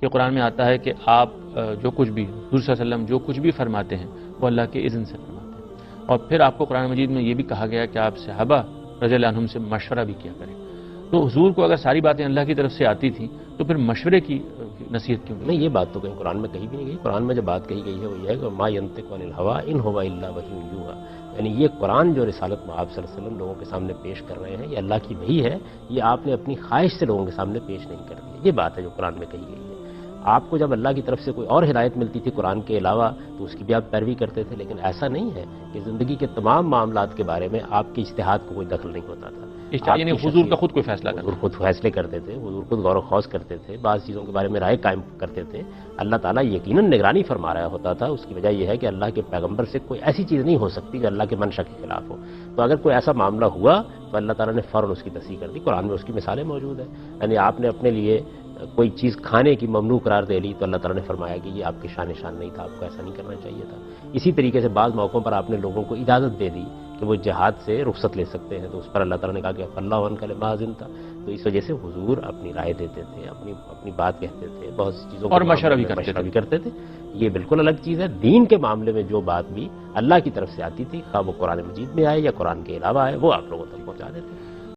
کہ قرآن میں آتا ہے کہ آپ جو کچھ بھی حضور صلی اللہ علیہ وسلم جو کچھ بھی فرماتے ہیں وہ اللہ کے اذن سے فرماتے ہیں، اور پھر آپ کو قرآن مجید میں یہ بھی کہا گیا کہ آپ صحابہ رضی اللہ عنہم سے مشورہ بھی کیا کریں۔ تو حضور کو اگر ساری باتیں اللہ کی طرف سے آتی تھیں تو پھر مشورے کی نصیحت کیوں نہیں؟ یہ بات تو کہیں قرآن میں کہیں بھی نہیں گئی۔ قرآن میں جو بات کہی گئی ہے وہ یہ ہے کہ ما ینطق عن الہویٰ ان ہوا الا وحی یوحیٰ، یعنی یہ قرآن جو رسالت میں آپ صلی اللہ علیہ وسلم لوگوں کے سامنے پیش کر رہے ہیں یہ اللہ کی وحی ہے، یہ آپ نے اپنی خواہش سے لوگوں کے سامنے پیش نہیں کر دی۔ یہ بات ہے جو قرآن میں کہی گئی ہے۔ آپ کو جب اللہ کی طرف سے کوئی اور ہدایت ملتی تھی قرآن کے علاوہ تو اس کی بھی آپ پیروی کرتے تھے، لیکن ایسا نہیں ہے کہ زندگی کے تمام معاملات کے بارے میں آپ کے اجتہاد کو کوئی دخل نہیں ہوتا تھا۔ یعنی حضور کا خود کوئی فیصلہ کرنا، حضور خود فیصلے کرتے تھے، حضور خود غور و خوض کرتے تھے، بعض چیزوں کے بارے میں رائے قائم کرتے تھے۔ اللہ تعالیٰ یقیناً نگرانی فرما رہا ہوتا تھا، اس کی وجہ یہ ہے کہ اللہ کے پیغمبر سے کوئی ایسی چیز نہیں ہو سکتی جو اللہ کے منشا کے خلاف ہو۔ تو اگر کوئی ایسا معاملہ ہوا تو اللہ تعالیٰ نے فوراً اس کی تصحیح کر دی۔ قرآن میں اس کی مثالیں موجود ہیں، یعنی آپ نے اپنے لیے کوئی چیز کھانے کی ممنوع قرار دے لی تو اللہ تعالیٰ نے فرمایا کہ یہ آپ کے شان نشان نہیں تھا، آپ کو ایسا نہیں کرنا چاہیے تھا۔ اسی طریقے سے بعض موقعوں پر آپ نے لوگوں کو اجازت دے دی کہ وہ جہاد سے رخصت لے سکتے ہیں، تو اس پر اللہ تعالیٰ نے کہا کہ اللہ عنک لما اذنت تھا۔ تو اس وجہ سے حضور اپنی رائے دیتے تھے، اپنی بات کہتے تھے، بہت سی چیزوں اور مشورہ بھی کرتے تھے۔ یہ بالکل الگ چیز ہے۔ دین کے معاملے میں جو بات بھی اللہ کی طرف سے آتی تھی، خواہ وہ قرآن مجید میں آئے یا قرآن کے علاوہ آئے، وہ آپ لوگوں تک پہنچا دیتے۔